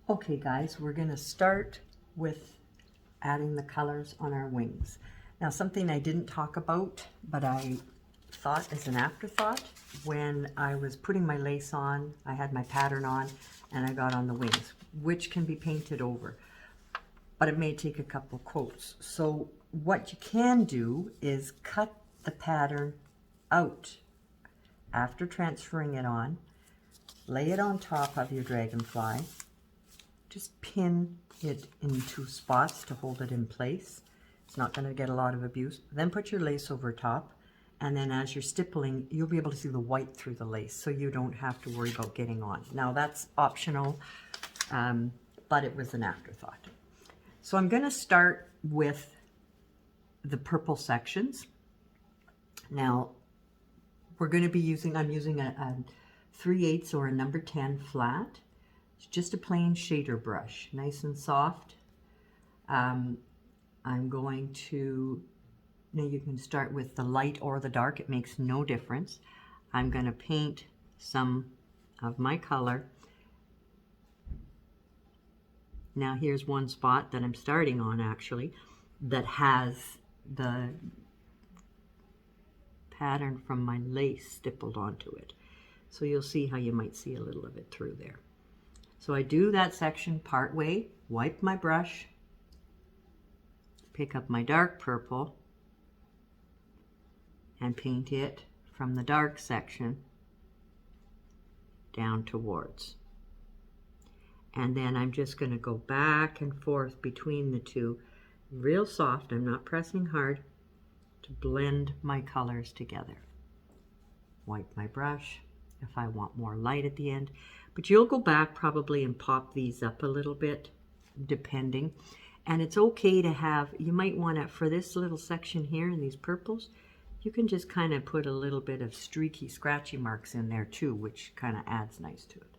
Okay guys, we're going to start with adding the colors on our wings. Now something I didn't talk about, but I thought as an afterthought, when I was putting my lace on, I had my pattern on and I got on the wings, which can be painted over, but it may take a couple quotes. So what you can do is cut the pattern out after transferring it on, lay it on top of your dragonfly, just pin it in 2 spots to hold it in place. It's not going to get a lot of abuse. Then put your lace over top, and then as you're stippling, you'll be able to see the white through the lace, so you don't have to worry about getting on. Now that's optional, but it was an afterthought. So I'm going to start with the purple sections. Now we're going to be using, I'm using a 3/8 or a number 10 flat. It's just a plain shader brush, nice and soft. I'm going to, now you can start with the light or the dark, it makes no difference. I'm going to paint some of my color. Now here's one spot that I'm starting on actually that has the pattern from my lace stippled onto it. So you'll see how you might see a little of it through there. So I do that section part way, wipe my brush, pick up my dark purple, and paint it from the dark section down towards. And then I'm just going to go back and forth between the two, real soft, I'm not pressing hard, to blend my colors together. Wipe my brush if I want more light at the end. But you'll go back probably and pop these up a little bit, depending. And it's okay to have, you might want to, for this little section here in these purples, you can just kind of put a little bit of streaky, scratchy marks in there too, which kind of adds nice to it.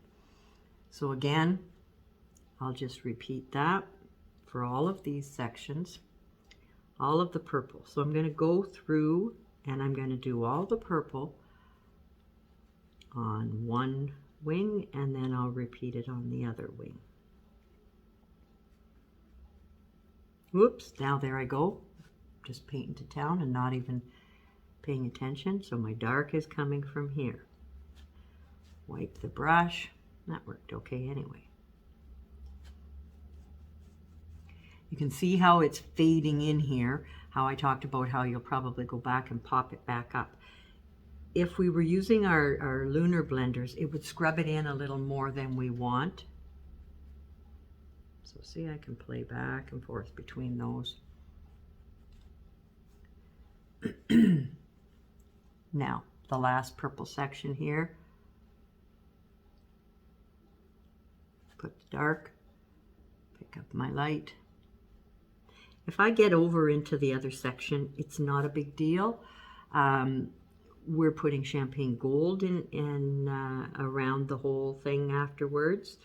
So again, I'll just repeat that for all of these sections, all of the purple. So I'm going to go through and I'm going to do all the purple on one wing, and then I'll repeat it on the other wing. Whoops, now there I go, just painting to town and not even paying attention. So my dark is coming from here. Wipe the brush, that worked okay anyway. You can see how it's fading in here, how I talked about how you'll probably go back and pop it back up. If we were using our lunar blenders, it would scrub it in a little more than we want. So see, I can play back and forth between those. Now, the last purple section here. Put the dark, pick up my light. If I get over into the other section, it's not a big deal. We're putting champagne gold in around the whole thing afterwards.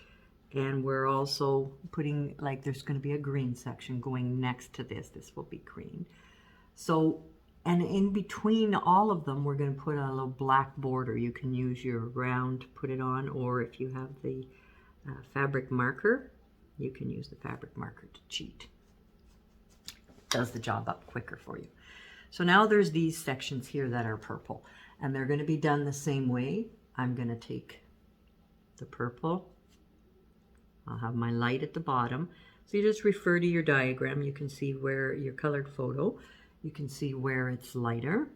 And we're also putting, like, there's going to be a green section going next to this. This will be green. So, and in between all of them, we're going to put a little black border. You can use your round, put it on, or if you have the fabric marker, you can use the fabric marker to cheat. Does the job up quicker for you. So now there's these sections here that are purple, and they're going to be done the same way. I'm going to take the purple. I'll have my light at the bottom. So you just refer to your diagram. You can see where your colored photo, you can see where it's lighter.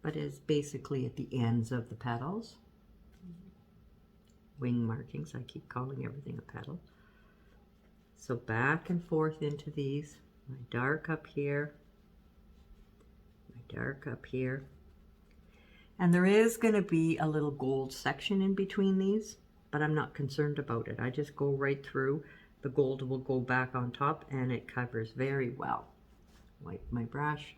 But it's basically at the ends of the petals. Wing markings, I keep calling everything a petal. So back and forth into these, my dark up here, my dark up here. And there is going to be a little gold section in between these, but I'm not concerned about it. I just go right through. The gold will go back on top and it covers very well. Wipe my brush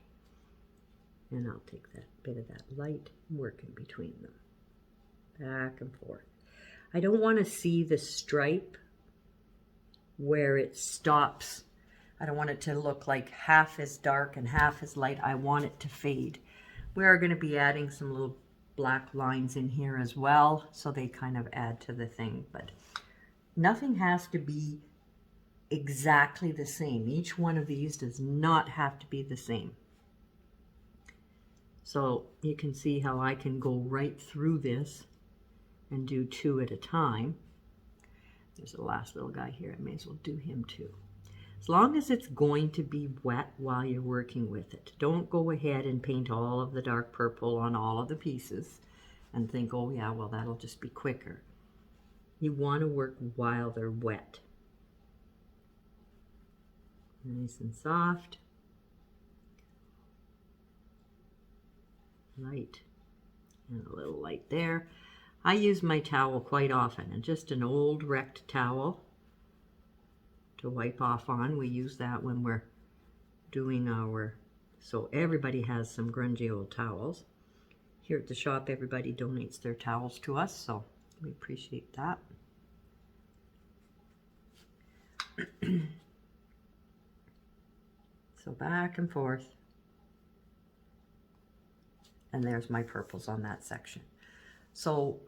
and I'll take that bit of that light and work in between them. Back and forth. I don't want to see the stripe where it stops. I don't want it to look like half as dark and half as light. I want it to fade. We are going to be adding some little black lines in here as well, so they kind of add to the thing, but nothing has to be exactly the same. Each one of these does not have to be the same. So you can see how I can go right through this and do 2 at a time. There's the last little guy here. I may as well do him too. As long as it's going to be wet while you're working with it. Don't go ahead and paint all of the dark purple on all of the pieces and think, oh yeah, well that'll just be quicker. You want to work while they're wet. Nice and soft. Light. And a little light there. I use my towel quite often, and just an old wrecked towel to wipe off on. We use that when we're doing our, so everybody has some grungy old towels. Here at the shop, everybody donates their towels to us, so we appreciate that. So back and forth. And there's my purples on that section. So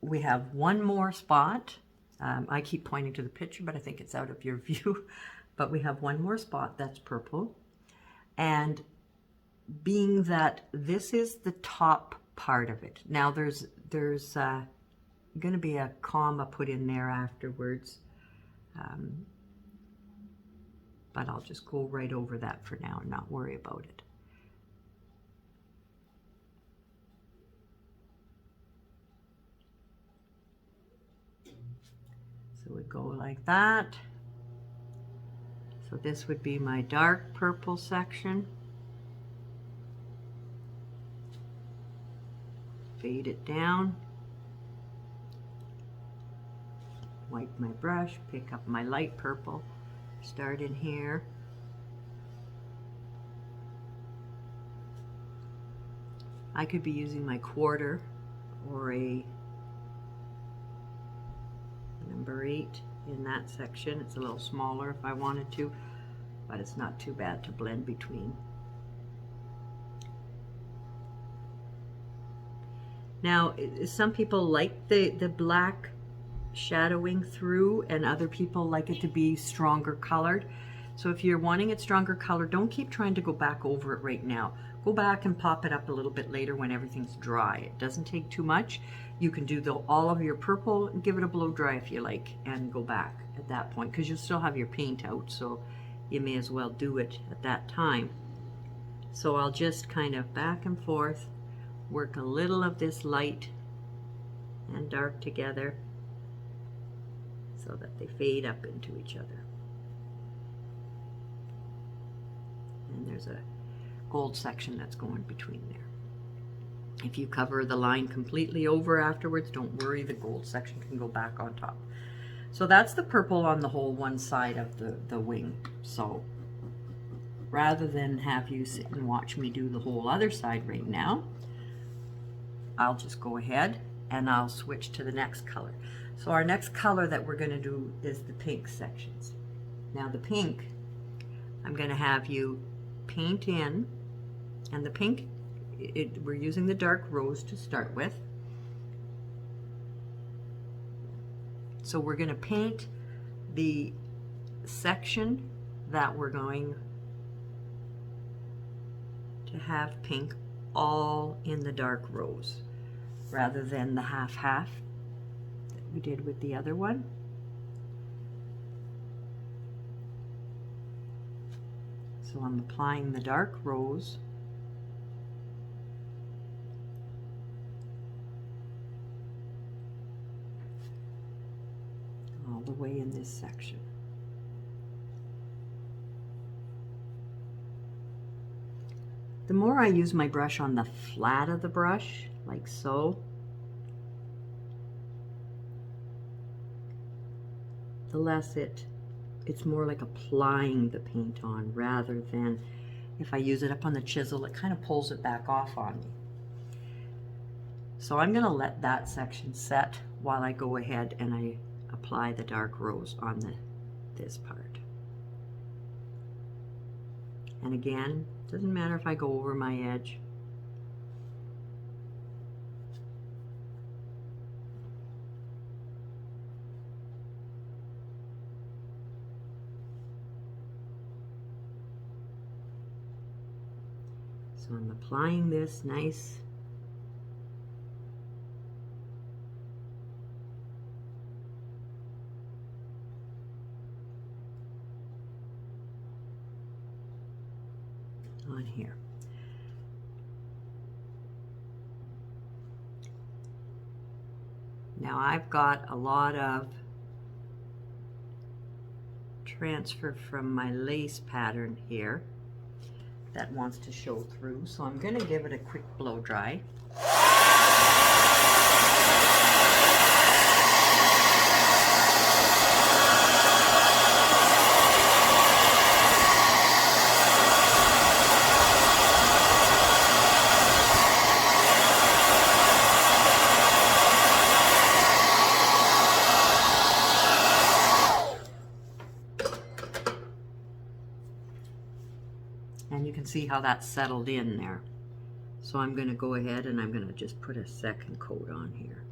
we have one more spot. I keep pointing to the picture, but I think it's out of your view. But we have one more spot that's purple. And being that this is the top part of it. Now there's going to be a comma put in there afterwards. But I'll just go right over that for now and not worry about it. So we go like that. So this would be my dark purple section. Fade it down. Wipe my brush, pick up my light purple, start in here. I could be using my quarter or a number 8 in that section. It's a little smaller if I wanted to, but it's not too bad to blend between. Now, some people like the black shadowing through, and other people like it to be stronger colored. So if you're wanting it stronger colored, don't keep trying to go back over it right now. Go back and pop it up a little bit later when everything's dry. It doesn't take too much. You can do all of your purple and give it a blow dry if you like, and go back at that point, because you'll still have your paint out, so you may as well do it at that time. So I'll just kind of back and forth, work a little of this light and dark together so that they fade up into each other. And there's a gold section that's going between there. If you cover the line completely over afterwards, don't worry, the gold section can go back on top. So that's the purple on the whole one side of the wing. So rather than have you sit and watch me do the whole other side right now, I'll just go ahead and I'll switch to the next color. So our next color that we're going to do is the pink sections. Now the pink, I'm going to have you paint in, and the pink, we're using the dark rose to start with. So we're going to paint the section that we're going to have pink all in the dark rose, rather than the half-half that we did with the other one. So I'm applying the dark rose all the way in this section. The more I use my brush on the flat of the brush, like so, the less it's more like applying the paint on, rather than if I use it up on the chisel, it kind of pulls it back off on me. So I'm going to let that section set while I go ahead and I apply the dark rose on this part. And again, doesn't matter if I go over my edge. So I'm applying this nice on here. Now I've got a lot of transfer from my lace pattern here that wants to show through, so I'm going to give it a quick blow dry. And you can see how that's settled in there. So I'm going to go ahead and I'm going to just put a second coat on here.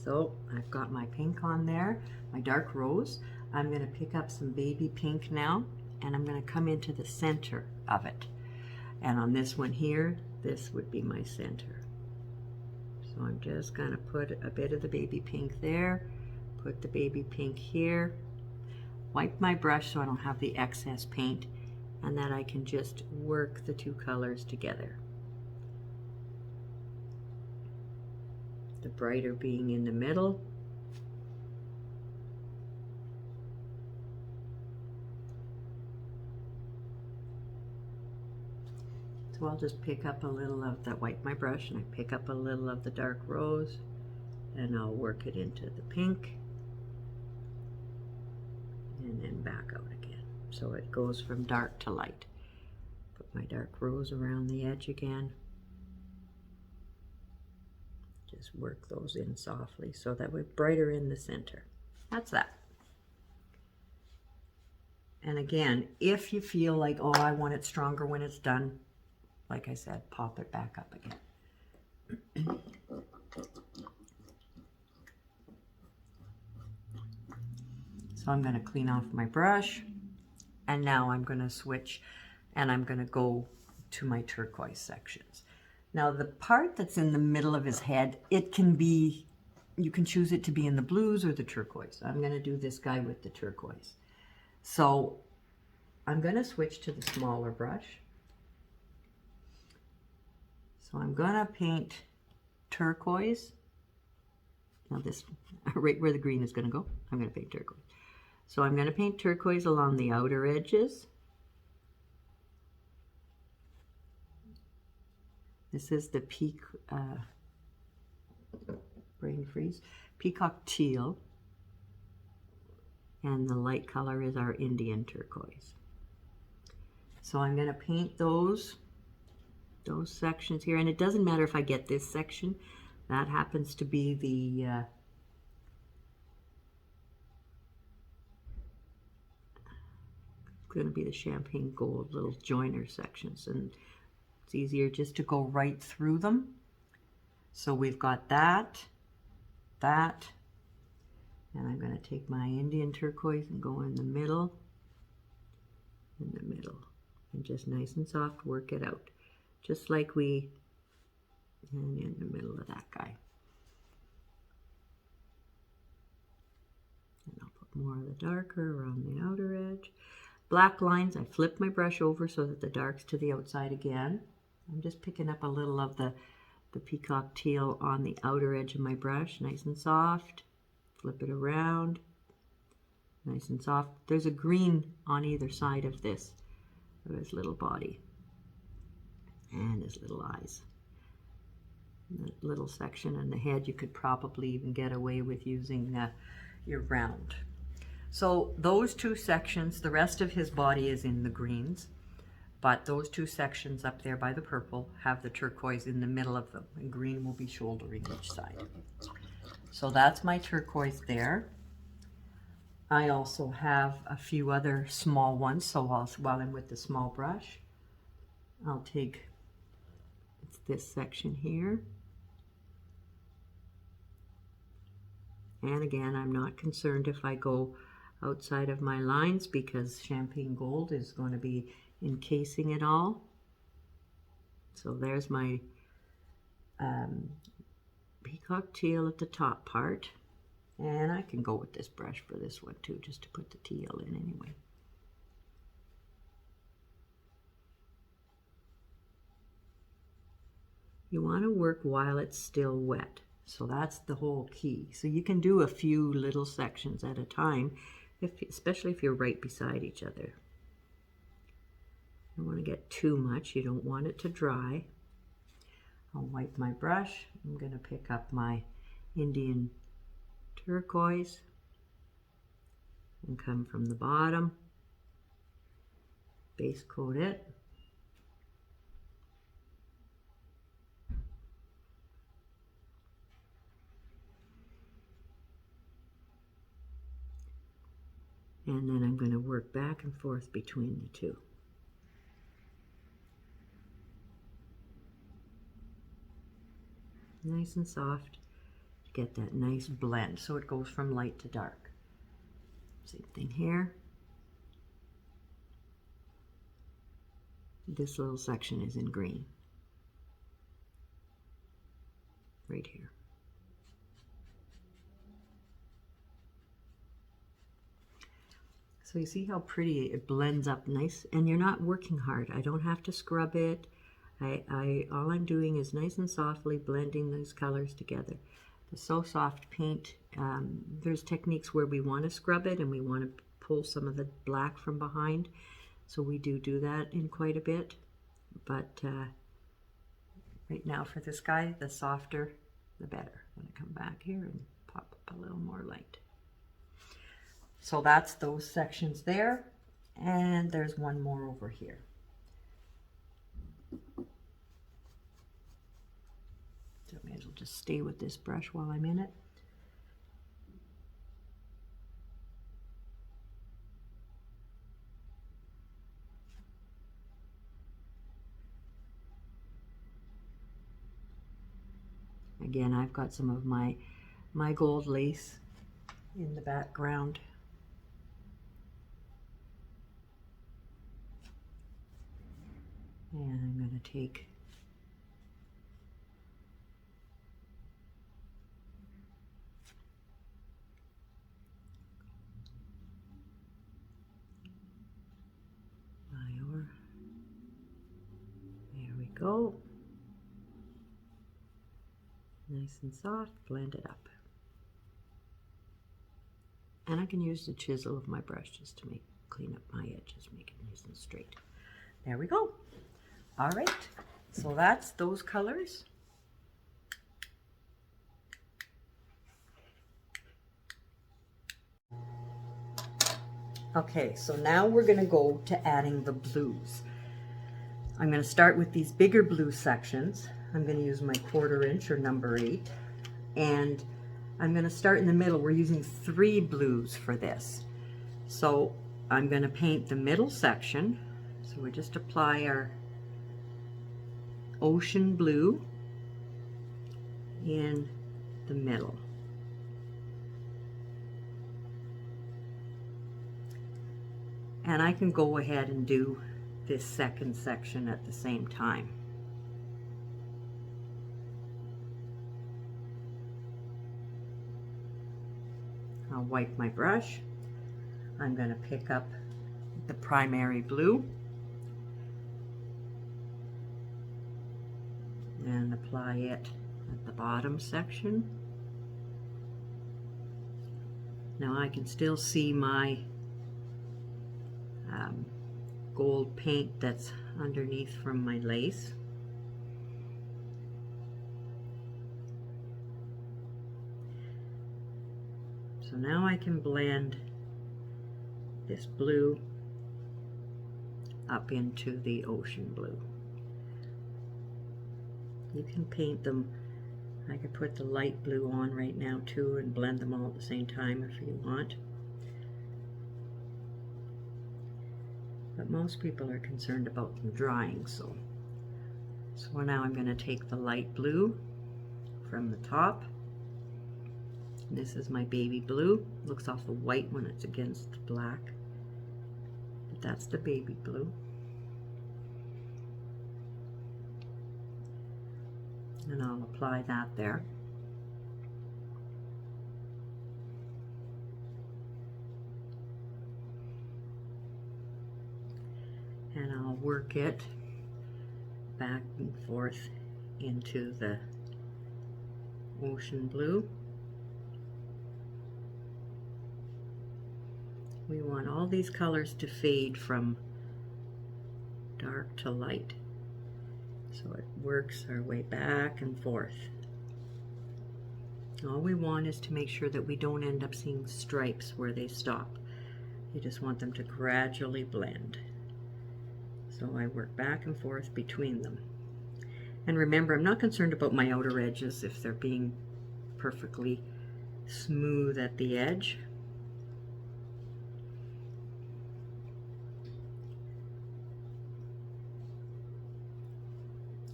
So I've got my pink on there, my dark rose. I'm going to pick up some baby pink now, and I'm going to come into the center of it. And on this one here, this would be my center. So I'm just going to put a bit of the baby pink there, put the baby pink here, wipe my brush so I don't have the excess paint, and then I can just work the two colors together. The brighter being in the middle. So I'll just pick up a little of that, wipe my brush, and I pick up a little of the dark rose, and I'll work it into the pink, and then back out again. So it goes from dark to light. Put my dark rose around the edge again. Just work those in softly so that we're brighter in the center. That's that. And again, if you feel like, oh, I want it stronger when it's done, like I said, pop it back up again. So I'm going to clean off my brush, and now I'm going to switch and I'm going to go to my turquoise sections. Now the part that's in the middle of his head, it can be, you can choose it to be in the blues or the turquoise. I'm going to do this guy with the turquoise. So I'm going to switch to the smaller brush. So I'm going to paint turquoise. Now this, right where the green is going to go, I'm going to paint turquoise. So I'm going to paint turquoise along the outer edges. This is the brain freeze, peacock teal, and the light color is our Indian turquoise. So I'm going to paint those sections here, and it doesn't matter if I get this section. That happens to be the going to be the champagne gold little joiner sections, and it's easier just to go right through them. So we've got that, and I'm going to take my Indian turquoise and go in the middle, and just nice and soft work it out, just like we, and in the middle of that guy. And I'll put more of the darker around the outer edge. Black lines, I flip my brush over so that the dark's to the outside again. I'm just picking up a little of the peacock teal on the outer edge of my brush, nice and soft. Flip it around, nice and soft. There's a green on either side of this, of his little body and his little eyes. And that little section in the head, you could probably even get away with using your round. So those two sections, the rest of his body is in the greens, but those two sections up there by the purple have the turquoise in the middle of them, and green will be shouldering each side. So that's my turquoise there. I also have a few other small ones, so while I'm with the small brush, I'll take this section here. And again, I'm not concerned if I go outside of my lines because champagne gold is going to be encasing it all. So there's my peacock teal at the top part. And I can go with this brush for this one too, just to put the teal in anyway. You want to work while it's still wet. So that's the whole key. So you can do a few little sections at a time, especially if you're right beside each other. You don't want to get too much. You don't want it to dry. I'll wipe my brush. I'm going to pick up my Indian turquoise and come from the bottom, base coat it. And then I'm going to work back and forth between the two. Nice and soft to get that nice blend so it goes from light to dark. Same thing here. This little section is in green. Right here. So you see how pretty it blends up nice, and you're not working hard. I don't have to scrub it. All I'm doing is nice and softly blending those colors together. The So Soft paint, there's techniques where we want to scrub it and we want to pull some of the black from behind. So we do that in quite a bit. But right now for this guy, the softer, the better. I'm going to come back here and pop up a little more light. So that's those sections there. And there's one more over here. So I may as well just stay with this brush while I'm in it. Again, I've got some of my gold lace in the background. And I'm going to take there we go. Nice and soft, blend it up. And I can use the chisel of my brush just to clean up my edges, make it nice and straight. There we go. All right, so that's those colors. Okay, so now we're going to go to adding the blues. I'm going to start with these bigger blue sections. I'm going to use my 1/4 inch or number 8, and I'm going to start in the middle. We're using 3 blues for this. So I'm going to paint the middle section. So we just apply our ocean blue in the middle. And I can go ahead and do this second section at the same time. I'll wipe my brush. I'm going to pick up the primary blue and apply it at the bottom section. Now I can still see my gold paint that's underneath from my lace. So now I can blend this blue up into the ocean blue. You can paint them. I could put the light blue on right now too and blend them all at the same time if you want. but most people are concerned about them drying. So now I'm going to take the light blue from the top. This is my baby blue. Looks awful white when it's against the black, but that's the baby blue. And I'll apply that there. And I'll work it back and forth into the ocean blue. We want all these colors to fade from dark to light. So it works our way back and forth. All we want is to make sure that we don't end up seeing stripes where they stop. You just want them to gradually blend. So I work back and forth between them. And remember, I'm not concerned about my outer edges if they're being perfectly smooth at the edge.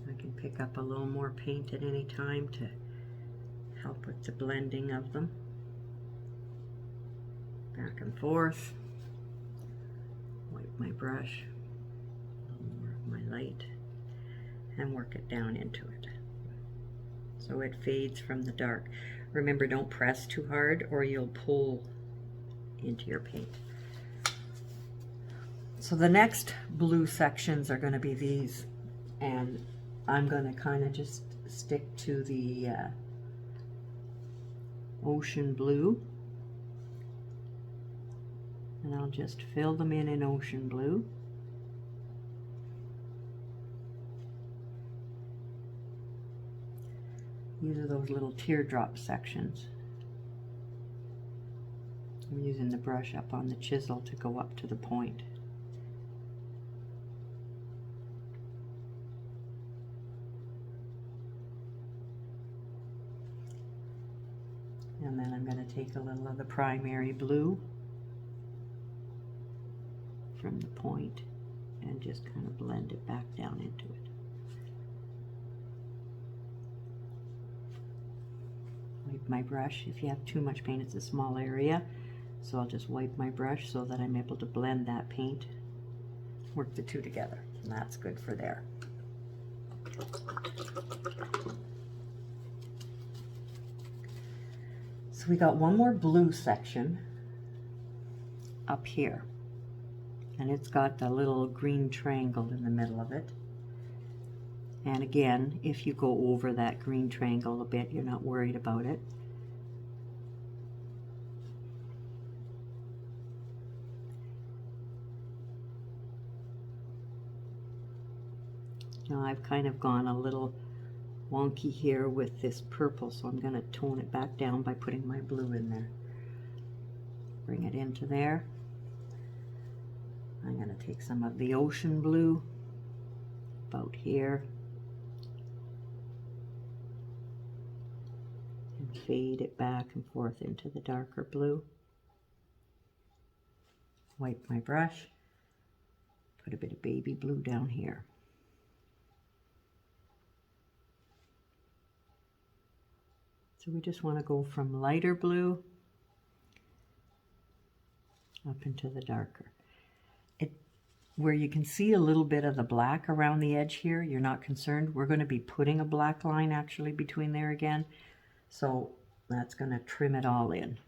I can pick up a little more paint at any time to help with the blending of them. Back and forth. Wipe my brush, a little more of my light, and work it down into it. So it fades from the dark. Remember, don't press too hard or you'll pull into your paint. So the next blue sections are going to be these, and I'm going to kind of just stick to the ocean blue, and I'll just fill them in ocean blue. These are those little teardrop sections. I'm using the brush up on the chisel to go up to the point. And then I'm going to take a little of the primary blue from the point and just kind of blend it back down into it. Wipe my brush. If you have too much paint, it's a small area, so I'll just wipe my brush so that I'm able to blend that paint, work the two together, and that's good for there. So we got one more blue section up here, and it's got the little green triangle in the middle of it. And again, if you go over that green triangle a bit, you're not worried about it. Now I've kind of gone a little wonky here with this purple, so I'm going to tone it back down by putting my blue in there. Bring it into there. I'm going to take some of the ocean blue about here and fade it back and forth into the darker blue. Wipe my brush, put a bit of baby blue down here. So we just want to go from lighter blue up into the darker. Where you can see a little bit of the black around the edge here, you're not concerned. We're going to be putting a black line actually between there again. So that's going to trim it all in.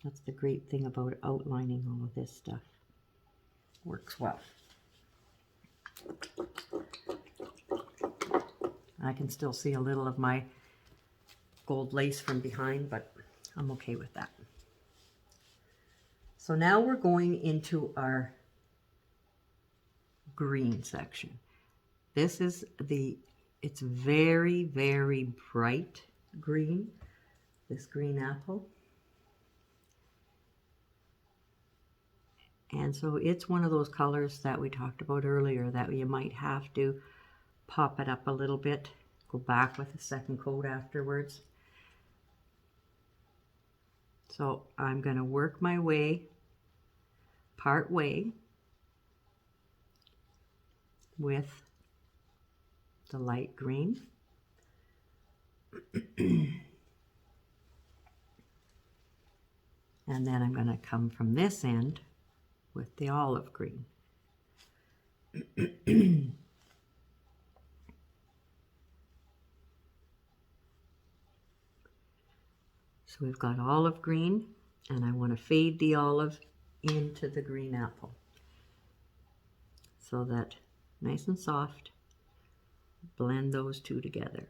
That's the great thing about outlining all of this stuff. Works well. I can still see a little of my gold lace from behind, but I'm okay with that. So now we're going into our green section. This is it's very, very bright green, this green apple. And so it's one of those colors that we talked about earlier that you might have to pop it up a little bit, go back with a second coat afterwards. So I'm going to work my way part way with the light green. And then I'm going to come from this end with the olive green. So we've got olive green, and I want to fade the olive into the green apple so that nice and soft, blend those two together.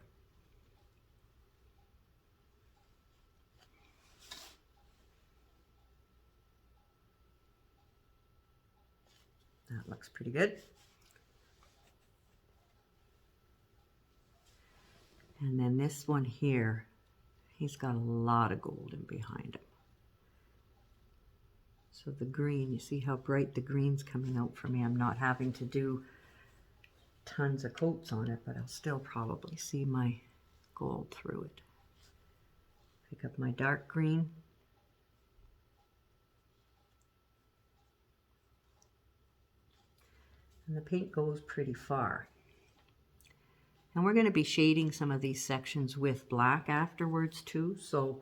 That looks pretty good. And then this one here, he's got a lot of golden behind him. So the green, you see how bright the green's coming out for me. I'm not having to do tons of coats on it, but I'll still probably see my gold through it. Pick up my dark green. And the paint goes pretty far. And we're going to be shading some of these sections with black afterwards too, so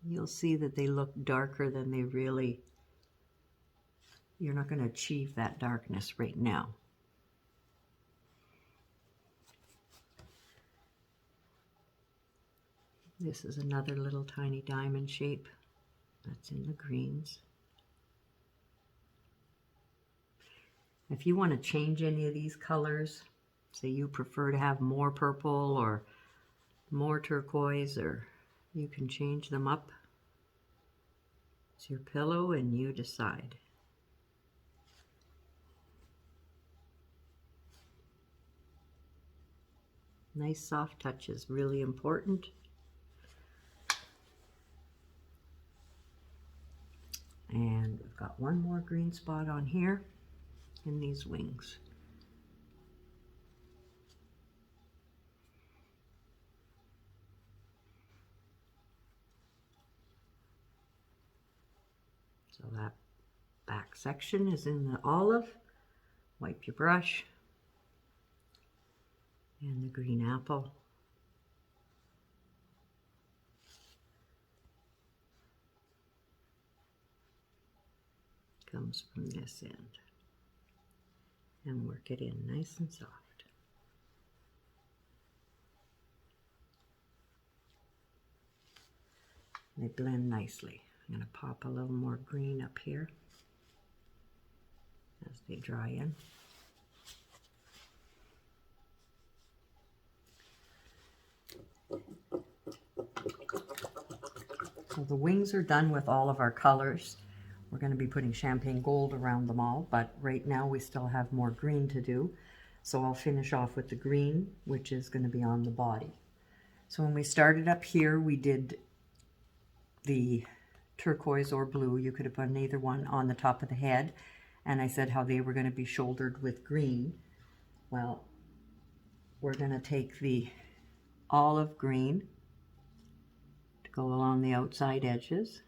you'll see that they look darker than they really, you're not going to achieve that darkness right now. This is another little tiny diamond shape that's in the greens. If you want to change any of these colors, say you prefer to have more purple or more turquoise, or you can change them up. It's your pillow and you decide. Nice soft touches, really important. And we've got one more green spot on here in these wings. So that back section is in the olive. Wipe your brush. And the green apple. Comes from this end. And work it in nice and soft. They blend nicely. I'm going to pop a little more green up here as they dry in. So the wings are done with all of our colors. We're going to be putting champagne gold around them all, but right now we still have more green to do. So I'll finish off with the green, which is going to be on the body. So when we started up here, we did the turquoise or blue. You could have put either one on the top of the head. And I said how they were going to be shouldered with green. Well, we're going to take the olive green to go along the outside edges.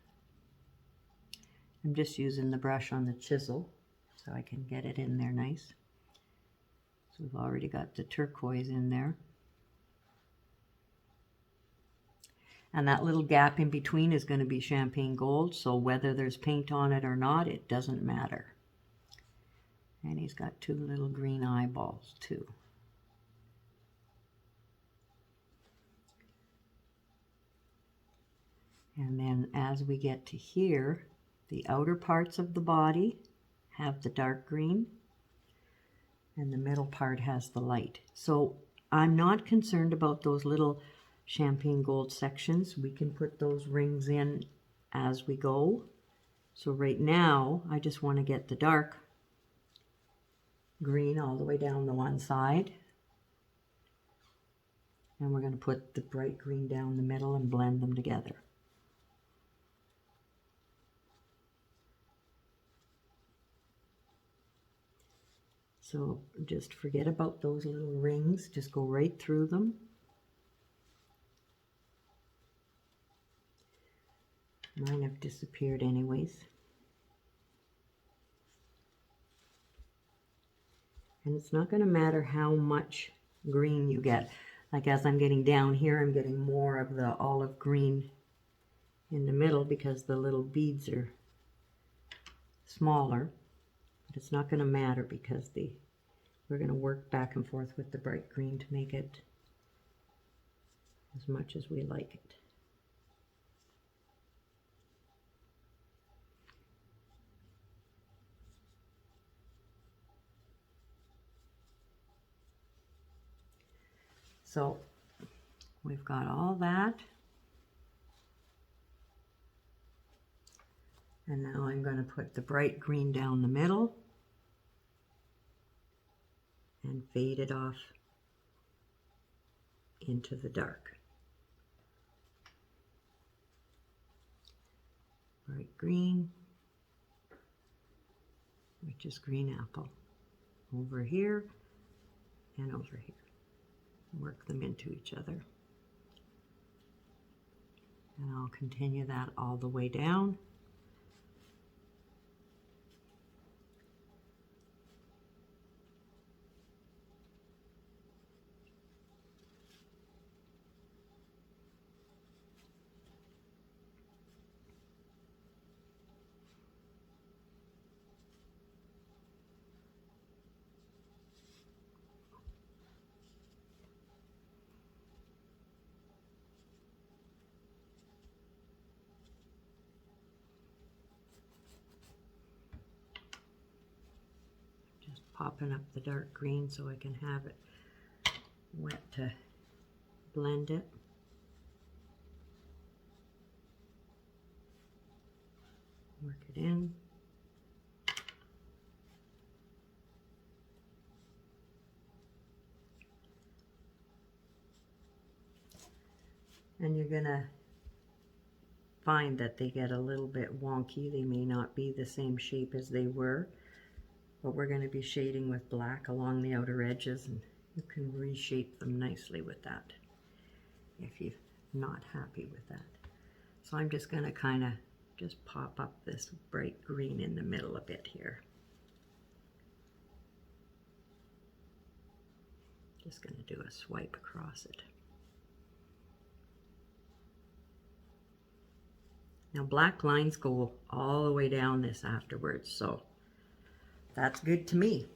I'm just using the brush on the chisel so I can get it in there nice. So we've already got the turquoise in there. And that little gap in between is going to be champagne gold, so whether there's paint on it or not, it doesn't matter. And he's got two little green eyeballs too. And then as we get to here, the outer parts of the body have the dark green and the middle part has the light. So I'm not concerned about those little champagne gold sections. We can put those rings in as we go. So right now, I just want to get the dark green all the way down the one side. And we're going to put the bright green down the middle and blend them together. So just forget about those little rings, just go right through them. Mine have disappeared anyways. And it's not going to matter how much green you get. Like as I'm getting down here, I'm getting more of the olive green in the middle because the little beads are smaller. But it's not going to matter because we're going to work back and forth with the bright green to make it as much as we like it. So we've got all that. And now I'm going to put the bright green down the middle and fade it off into the dark. Bright green, which is green apple, over here and over here. Work them into each other. And I'll continue that all the way down. Just popping up the dark green so I can have it wet to blend it. Work it in. And you're gonna find that they get a little bit wonky. They may not be the same shape as they were, but we're going to be shading with black along the outer edges, and you can reshape them nicely with that if you're not happy with that. So I'm just going to kind of just pop up this bright green in the middle a bit here. Just going to do a swipe across it. Now black lines go all the way down this afterwards, so that's good to me.